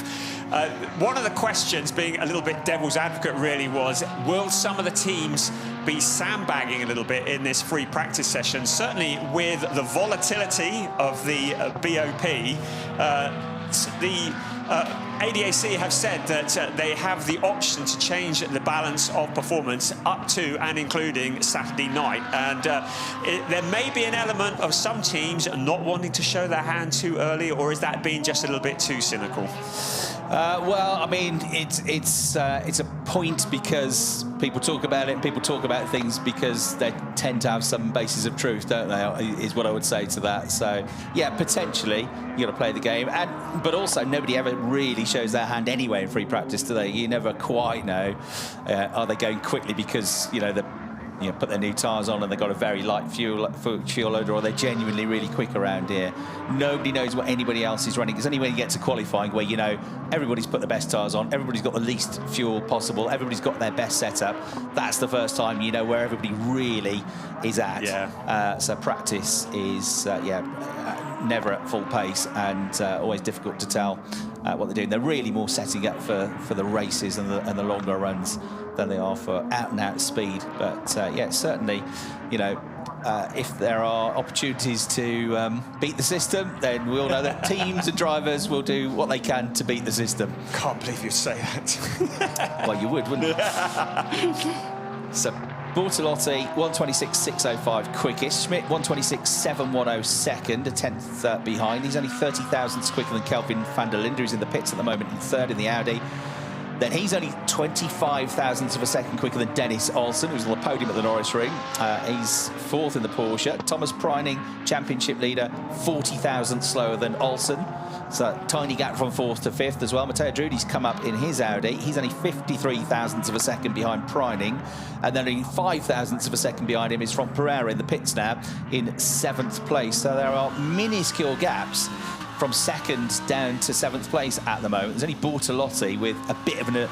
One of the questions, being a little bit devil's advocate really, was will some of the teams be sandbagging a little bit in this free practice session? Certainly with the volatility of the BOP, the ADAC have said that they have the option to change the balance of performance up to and including Saturday night. And there may be an element of some teams not wanting to show their hand too early, or is that being just a little bit too cynical? Well, I mean, it's a point because people talk about it, and people talk about things because they tend to have some basis of truth, don't they, is what I would say to that. So, yeah, potentially, you got to play the game. But also, nobody ever really shows their hand anyway in free practice, do they? You never quite know, are they going quickly because, you know, put their new tyres on and they've got a very light fuel loader, or they're genuinely really quick around here. Nobody knows what anybody else is running. It's only when you get to qualifying where, you know, everybody's put the best tyres on, everybody's got the least fuel possible, everybody's got their best setup. That's the first time you know where everybody really is at. Yeah. So practice is, never at full pace, and always difficult to tell what they're doing. They're really more setting up for the races and the longer runs than they are for out-and-out speed. But yeah, certainly, you know, if there are opportunities to beat the system, then we all know that teams and drivers will do what they can to beat the system. Can't believe you say that. Well, you would, wouldn't you? So Bortolotti, 126.605 quickest. Schmidt, 126.710 second, a tenth behind. He's only 30 thousandths quicker than Kelvin van der Linde, who's in the pits at the moment, in third in the Audi. Then he's only 25 thousandths of a second quicker than Dennis Olsen, who's on the podium at the Nürburgring. He's fourth in the Porsche. Thomas Preining, championship leader, 40 thousandths slower than Olsen. So a tiny gap from fourth to fifth as well. Matteo Drudi's come up in his Audi. He's only 53 thousandths of a second behind Preining. And then only 5 thousandths of a second behind him is from Pereira in the pits now in 7th place. So there are minuscule gaps from second down to 7th place at the moment. There's only Bortolotti with a bit of a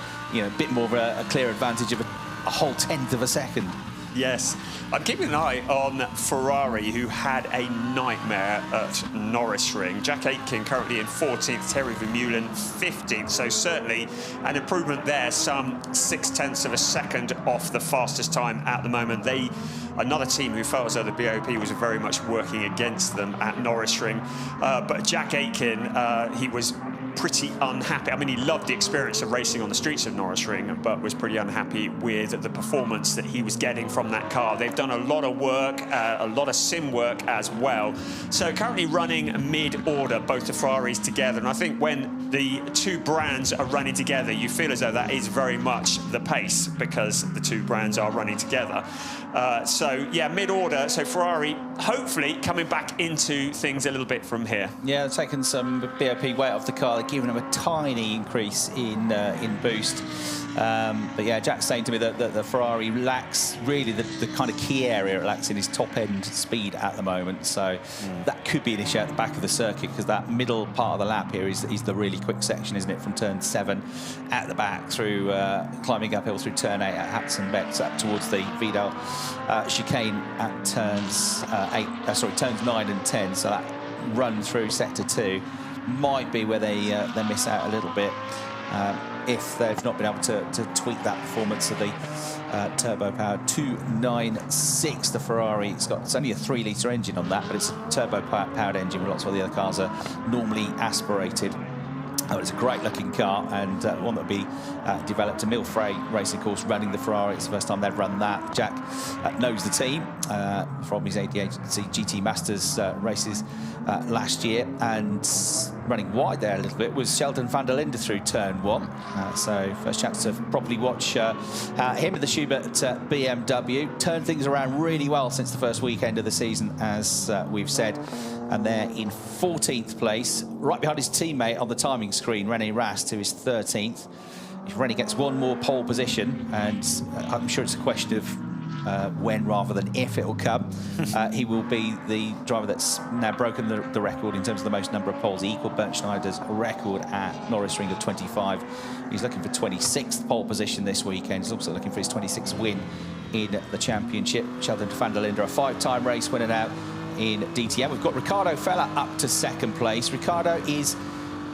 bit more of a clear advantage of a whole 10th of a second. Yes, I'm keeping an eye on Ferrari, who had a nightmare at Nürburgring. Jack Aitken currently in 14th, Terry Vermeulen 15th, so certainly an improvement there, some 0.6 of a second off the fastest time at the moment. Another team who felt as though the BOP was very much working against them at Nürburgring. But Jack Aitken, he was pretty unhappy. I mean, he loved the experience of racing on the streets of Nürburgring, but was pretty unhappy with the performance that he was getting from that car. They've done a lot of work, a lot of sim work as well. So currently running mid-order, both the Ferraris together. And I think when the two brands are running together, you feel as though that is very much the pace, because the two brands are running together. So yeah, mid-order. So Ferrari hopefully coming back into things a little bit from here. Yeah, taking some BOP weight off the car. They're giving them a tiny increase in boost. But yeah, Jack's saying to me that the Ferrari lacks really the kind of key area it lacks in his top-end speed at the moment. So that could be an issue at the back of the circuit, because that middle part of the lap here is the really quick section, isn't it? From turn 7 at the back through climbing uphill through turn 8 at Hatzenbeck up towards the Vidal chicane at turns turns 9 and 10. So that run through sector 2 might be where they miss out a little bit. If they've not been able to tweak that performance of the turbo-powered 296, the Ferrari, it's only a 3-litre engine on that, but it's a turbo-powered engine where lots of the other cars are normally aspirated. Oh, it's a great-looking car, and one that will be developed. A Milfray racing course running the Ferrari. It's the first time they've run that. Jack knows the team from his agency GT Masters races last year, and running wide there a little bit was Sheldon van der Linde through turn 1. So first chance to properly watch him and the Schubert BMW turn things around really well since the first weekend of the season, as we've said. And they're in 14th place, right behind his teammate on the timing screen, René Rast, who is 13th. If René gets one more pole position, and I'm sure it's a question of when rather than if it'll come, he will be the driver that's now broken the record in terms of the most number of poles. He equalled Bernd Schneider's record at Nürburgring of 25. He's looking for 26th pole position this weekend. He's also looking for his 26th win in the championship. Sheldon van der Linde, a 5-time race winner now in DTM. We've got Ricardo Feller up to 2nd place. Ricardo is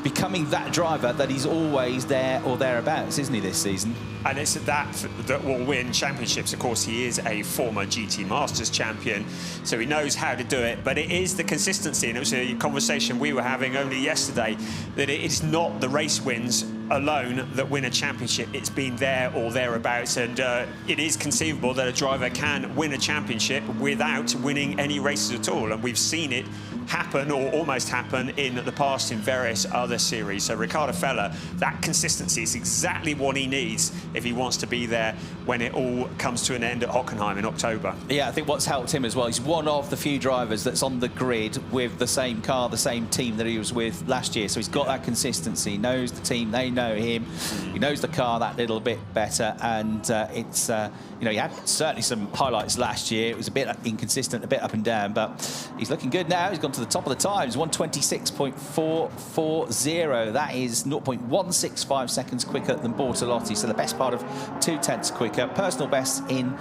becoming that driver that he's always there or thereabouts, isn't he, this season? And it's that will win championships. Of course, he is a former GT Masters champion, so he knows how to do it. But it is the consistency, and it was a conversation we were having only yesterday, that it is not the race wins alone that win a championship. It's been there or thereabouts, and it is conceivable that a driver can win a championship without winning any races at all, and we've seen it happen, or almost happen, in the past in various other series. So Ricardo Feller, that consistency is exactly what he needs if he wants to be there when it all comes to an end at Hockenheim in October. Yeah, I think what's helped him as well, he's one of the few drivers that's on the grid with the same car, the same team that he was with last year. So he's got that consistency, he knows the team, they know him, he knows the car that little bit better, and it's, you know, he had certainly some highlights last year. It was a bit inconsistent, a bit up and down, but he's looking good now. He's gone to the top of the times, 1:26.440. That is 0.165 seconds quicker than Bortolotti, so the best part of 0.2 quicker. Personal best in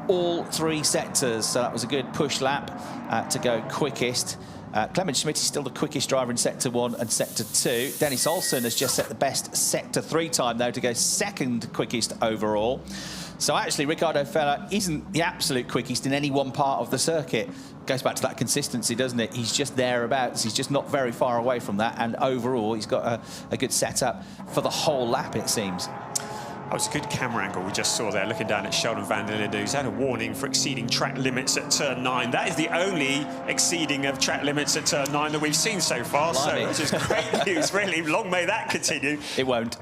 all 3 sectors, so that was a good push lap to go quickest. Clement Schmidt is still the quickest driver in Sector 1 and Sector 2. Dennis Olsen has just set the best Sector 3 time, though, to go 2nd quickest overall. So actually, Ricardo Feller isn't the absolute quickest in any one part of the circuit. Goes back to that consistency, doesn't it? He's just thereabouts. He's just not very far away from that. And overall, he's got a good setup for the whole lap, it seems. That was a good camera angle we just saw there, looking down at Sheldon van der Linde, who's had a warning for exceeding track limits at turn 9. That is the only exceeding of track limits at turn 9 that we've seen so far. Blimey. So it's just great news, really. Long may that continue. It won't.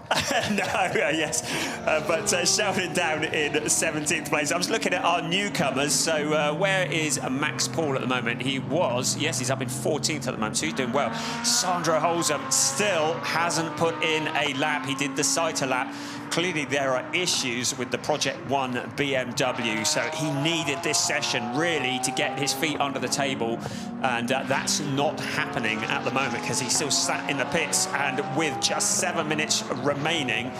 No, yes. But Sheldon down in 17th place. I was looking at our newcomers. So where is Max Paul at the moment? He was, yes, he's up in 14th at the moment, so he's doing well. Sandro Holzem still hasn't put in a lap. He did the Saita lap. Clearly there are issues with the Project 1 BMW, so he needed this session really to get his feet under the table, and that's not happening at the moment because he's still sat in the pits, and with just 7 minutes remaining,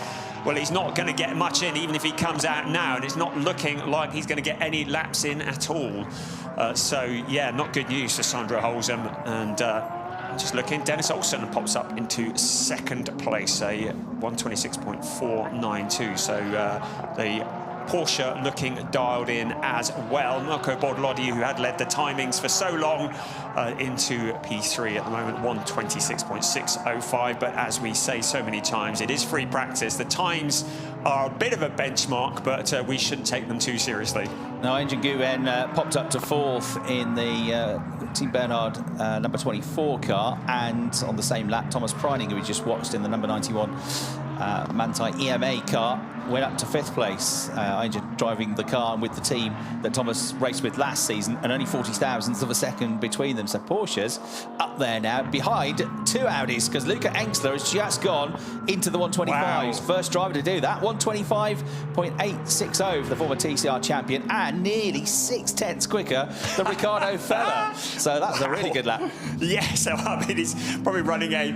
well, he's not going to get much in even if he comes out now, and it's not looking like he's going to get any laps in at all. So yeah, not good news for Sandro Holzem, and just looking, Dennis Olsen pops up into 2nd place, a 1:26.492. So the Porsche looking dialed in as well. Marco Bortolotti, who had led the timings for so long, into P3 at the moment, 1:26.605. But as we say so many times, it is free practice. The times are a bit of a benchmark, but we shouldn't take them too seriously. Now, Engin Nguyen popped up to 4th in the Team Bernhard number 24 car, and on the same lap, Thomas Preining, who we just watched in the number 91 Manthey EMA car, went up to 5th place. Driving the car with the team that Thomas raced with last season, and only 40 thousandths of a second between them. So Porsche's up there now, behind 2 Audis, because Luca Engstler has just gone into the 125s. Wow. First driver to do that. 125.860 for the former TCR champion, and nearly 6/10 quicker than Ricardo Feller. So that was a really good lap. Yeah, so I mean, he's probably running a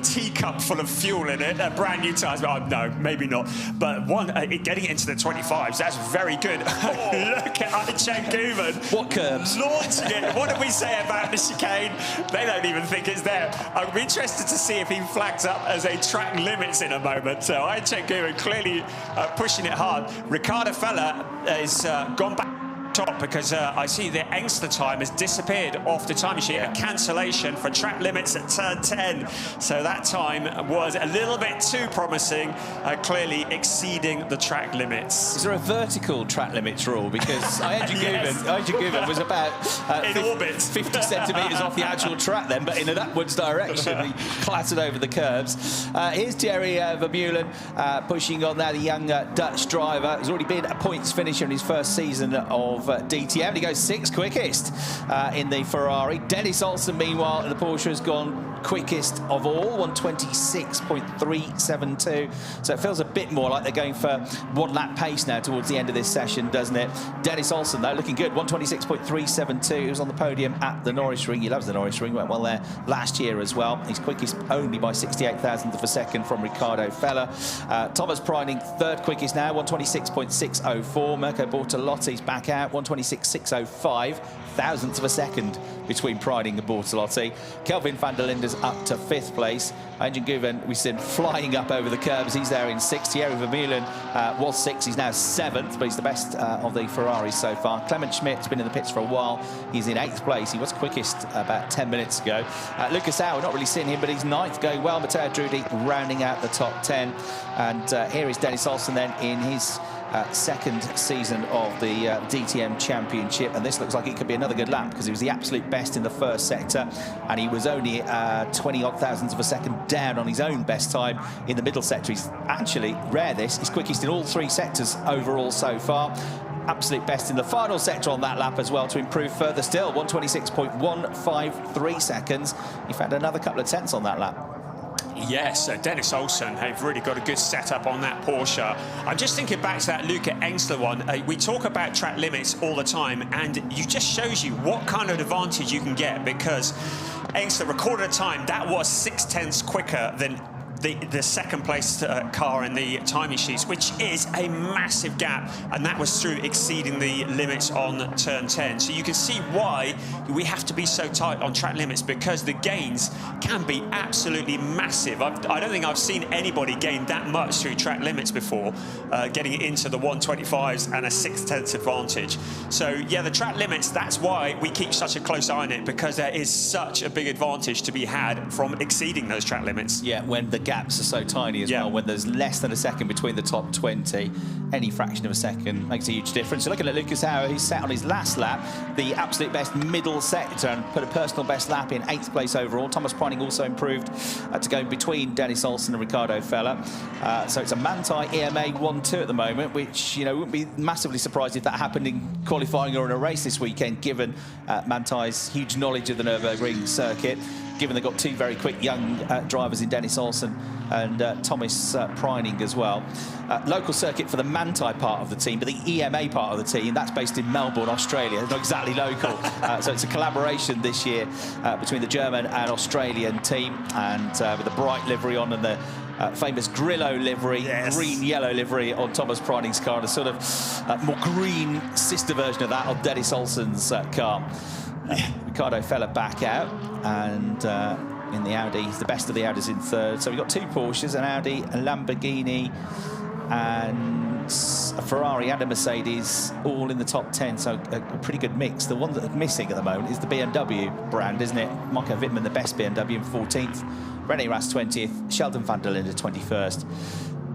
teacup full of fuel in it, brand new tyres. No, maybe not. But getting it into the 25s, that's very good. Look at Ayçen Guven. What curbs? Launching it. What did we say about the chicane? They don't even think it's there. I'm interested to see if he flags up as a track limits in a moment. So Ayçen Guven clearly pushing it hard. Ricardo Feller has gone back top because I see the Engstler time has disappeared off the timing sheet. A cancellation for track limits at turn 10. So that time was a little bit too promising, clearly exceeding the track limits. Is there a vertical track limits rule? Because Ayçen Guven was about in orbit, 50 centimetres off the actual track then, but in an upwards direction. He clattered over the curbs. Here's Thierry Vermeulen pushing on now, the young Dutch driver. He's already been a points finisher in his first season of DTM. He goes 6th quickest in the Ferrari. Dennis Olsen, meanwhile, in the Porsche has gone quickest of all, 126.372. So it feels a bit more like they're going for 1 lap pace now towards the end of this session, doesn't it? Dennis Olsen, though, looking good, 126.372. He was on the podium at the Nürburgring. He loves the Nürburgring, went well there last year as well. He's quickest only by 68 thousandths of a second from Ricardo Feller. Thomas Preining, 3rd quickest now, 126.604. Mirko Bortolotti's back out, 126.605, thousandths of a second between Preining and Bortolotti. Kelvin van der Linde's up to 5th place. Ayçen Guven, we've seen flying up over the curbs. He's there in 6th. Thierry Vermeulen was 6th. He's now 7th, but he's the best of the Ferraris so far. Clement Schmidt's been in the pits for a while. He's in 8th place. He was quickest about 10 minutes ago. Lucas Auer, not really seeing him, but he's 9th, going well. Matteo Drudi rounding out the top 10. And here is Dennis Olsen then in his 2nd season of the DTM Championship, and this looks like it could be another good lap because he was the absolute best in the first sector, and he was only 20-odd thousandths of a second down on his own best time in the middle sector. He's actually, rare this, he's quickest in all 3 sectors overall so far. Absolute best in the final sector on that lap as well to improve further still, 126.153 seconds. He found another couple of tenths on that lap. Yes, Dennis Olsen, they've really got a good setup on that Porsche. I'm just thinking back to that Luca Engstler one. We talk about track limits all the time, and it just shows you what kind of advantage you can get, because Engstler recorded a time that was 6/10 quicker than the second place car in the timing sheets, which is a massive gap, and that was through exceeding the limits on turn 10. So you can see why we have to be so tight on track limits, because the gains can be absolutely massive. I don't think I've seen anybody gain that much through track limits before, getting it into the 125s and a 6/10 advantage. So yeah, the track limits, that's why we keep such a close eye on it, because there is such a big advantage to be had from exceeding those track limits. Yeah, when the gaps are so tiny as well, when there's less than a second between the top 20, any fraction of a second makes a huge difference. So looking at Lucas Auer, who's set on his last lap, the absolute best middle sector, and put a personal best lap in 8th place overall. Thomas Preining also improved to go between Dennis Olsen and Ricardo Feller. So it's a Manthey EMA 1-2 at the moment, which, you know, wouldn't be massively surprised if that happened in qualifying or in a race this weekend, given Manthey's huge knowledge of the Nürburgring circuit, given they've got 2 very quick young drivers in Dennis Olsen and Thomas Preining as well. Local circuit for the Manthey part of the team, but the EMA part of the team, that's based in Melbourne, Australia. It's not exactly local. So it's a collaboration this year between the German and Australian team, and with the bright livery on and the famous Grillo livery, green-yellow livery on Thomas Preining's car, and a sort of more green sister version of that on Dennis Olsen's car. Ricardo Feller back out, and in the Audi, he's the best of the Audis in 3rd. So we've got 2 Porsches, an Audi, a Lamborghini, and a Ferrari and a Mercedes, all in the top 10. So a pretty good mix. The one that's missing at the moment is the BMW brand, isn't it? Marco Wittmann, the best BMW, in 14th. René Rast 20th. Sheldon van der Linde 21st.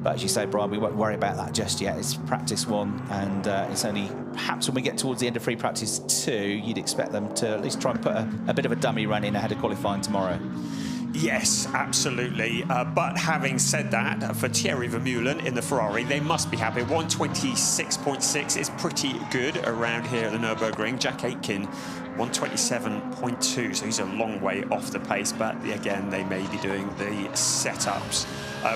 But as you say, Brian, we won't worry about that just yet. It's practice 1, and it's only perhaps when we get towards the end of free practice 2, you'd expect them to at least try and put a bit of a dummy run in ahead of qualifying tomorrow. Yes, absolutely. But having said that, for Thierry Vermeulen in the Ferrari, they must be happy. 126.6 is pretty good around here at the Nürburgring. Jack Aitken, 127.2, so he's a long way off the pace. But again, they may be doing the setups.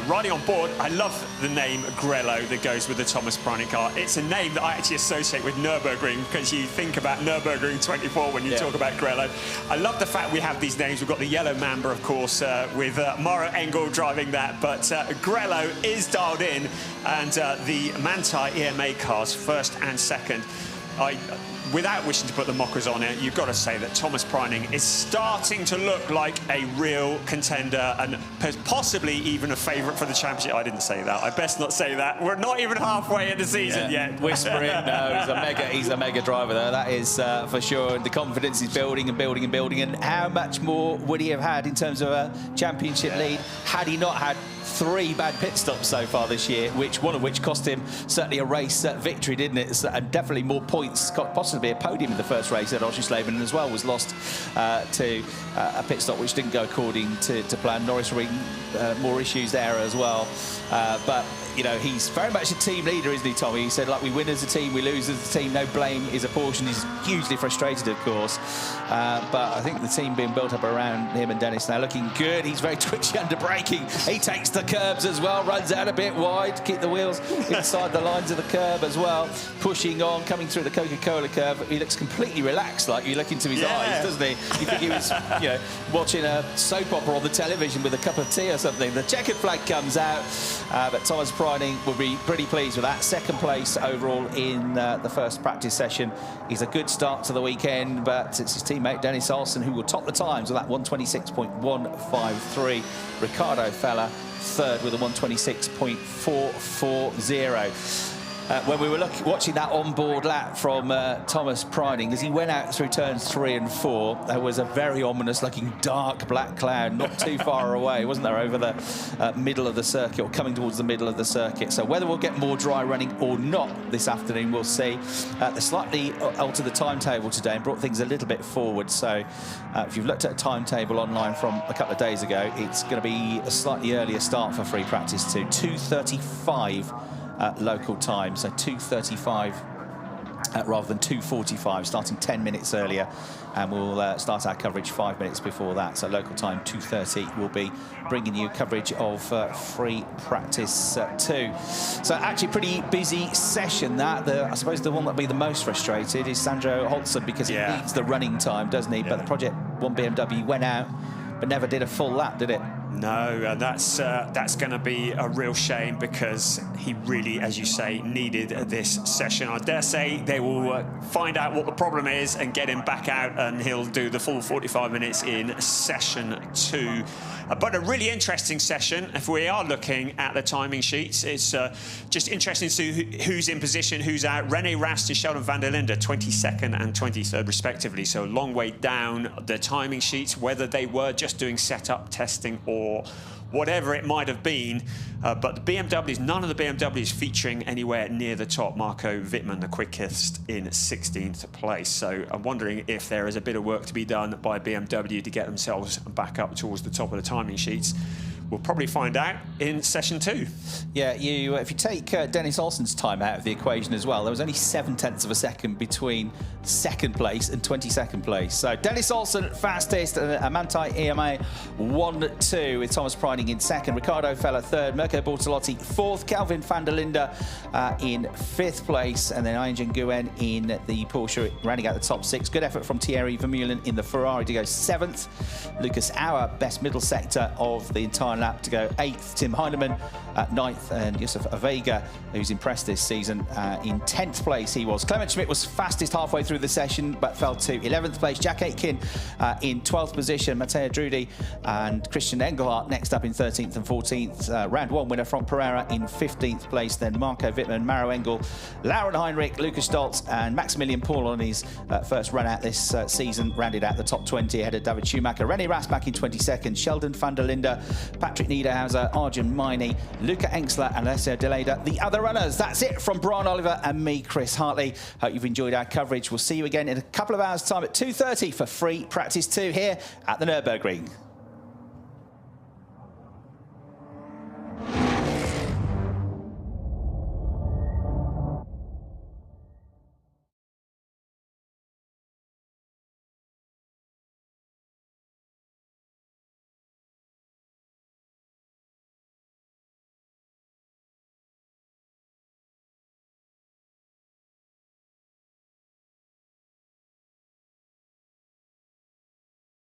Riding on board, I love the name Grello that goes with the Thomas Preining car. It's a name that I actually associate with Nürburgring because you think about Nürburgring 24 when you talk about Grello. I love the fact we have these names. We've got the yellow Mamba, of course, with Mauro Engel driving that, but Grello is dialed in, and the Manthey EMA cars, first and second. Without wishing to put the mockers on it, you've got to say that Thomas Preining is starting to look like a real contender and possibly even a favourite for the championship. I didn't say that. I best not say that. We're not even halfway in the season yet. Whisper it. No, he's a mega driver there. That is for sure. The confidence is building and building and building. And how much more would he have had in terms of a championship lead had he not had 3 bad pit stops so far this year, one of which cost him certainly a race victory, didn't it? And definitely more points, possibly a podium in the first race at Oschersleben, and as well was lost to a pit stop which didn't go according to plan. Nürburgring, more issues there as well. But you know, he's very much a team leader, isn't he, Tommy? He said, like, we win as a team, we lose as a team, no blame is apportioned. He's hugely frustrated, of course. But I think the team being built up around him and Dennis now looking good. He's very twitchy under braking. He takes the curbs as well, runs out a bit wide, keep the wheels inside the lines of the curb as well. Pushing on, coming through the Coca-Cola curve. He looks completely relaxed, like you look into his eyes, doesn't he? You think he was, you know, watching a soap opera on the television with a cup of tea or something. The checkered flag comes out, but Thomas Preining will be pretty pleased with that. Second place overall in the first practice session. He's a good start to the weekend, but it's his teammate Dennis Olsen who will top the times with that 126.153. Ricardo Feller third with a 126.440. When we were watching that on-board lap from Thomas Preining, as he went out through turns 3 and 4, there was a very ominous-looking dark black cloud not too far away, wasn't there, over the middle of the circuit, or coming towards the middle of the circuit. So whether we'll get more dry running or not this afternoon, we'll see. They slightly altered the timetable today and brought things a little bit forward. So if you've looked at a timetable online from a couple of days ago, it's going to be a slightly earlier start for free practice too, 2:35. Local time, so 2:35 rather than 2:45, starting 10 minutes earlier, and we'll start our coverage 5 minutes before that. So local time 2:30, we'll be bringing you coverage of free practice 2. So actually pretty busy session that. I suppose the one that'll be the most frustrated is Sandro Holzer, because he needs the running time, doesn't he? But the Project 1 BMW went out but never did a full lap, did it? No, that's going to be a real shame, because he really, as you say, needed this session. I dare say they will find out what the problem is and get him back out, and he'll do the full 45 minutes in session 2. But a really interesting session. If we are looking at the timing sheets, it's just interesting to see who's in position, who's out. René Rast and Sheldon van der Linde, 22nd and 23rd respectively. So a long way down the timing sheets, whether they were just doing setup testing or whatever it might have been. But the BMWs, none of the BMWs featuring anywhere near the top. Marco Wittmann, the quickest, in 16th place. So I'm wondering if there is a bit of work to be done by BMW to get themselves back up towards the top of the timing sheets. We'll probably find out in session 2. Yeah, if you take Dennis Olsen's time out of the equation as well, there was only 0.7 of a second between second place and 22nd place. So Dennis Olsen fastest, a Manthey EMA 1-2 with Thomas Preining in second, Ricardo Feller third, Mirko Bortolotti fourth, Kelvin van der Linde in 5th place, and then Ingen Nguyen in the Porsche rounding out the top 6. Good effort from Thierry Vermeulen in the Ferrari to go 7th. Lucas Auer, best middle sector of the entire lap, to go 8th. Tim Heinemann at 9th, and Yusuf Avega, who's impressed this season, in 10th place he was. Clement Schmidt was fastest halfway through the session, but fell to 11th place. Jack Aitken in 12th position. Matteo Drudi and Christian Engelhardt next up in 13th and 14th. Round 1 winner from Pereira in 15th place. Then Marco Wittmann, Maro Engel, Lauren Heinrich, Lucas Stoltz and Maximilian Paul on his first run out this season rounded out the top 20 ahead of David Schumacher. René Rast back in 22nd. Sheldon van der Linde, Patrick Niederhauser, Arjun Maini, Luca Engsler and Alessio Deleda, the other runners. That's it from Brian Oliver and me, Chris Hartley. Hope you've enjoyed our coverage. We'll see you again in a couple of hours' time at 2:30 for free practice 2 here at the Nürburgring.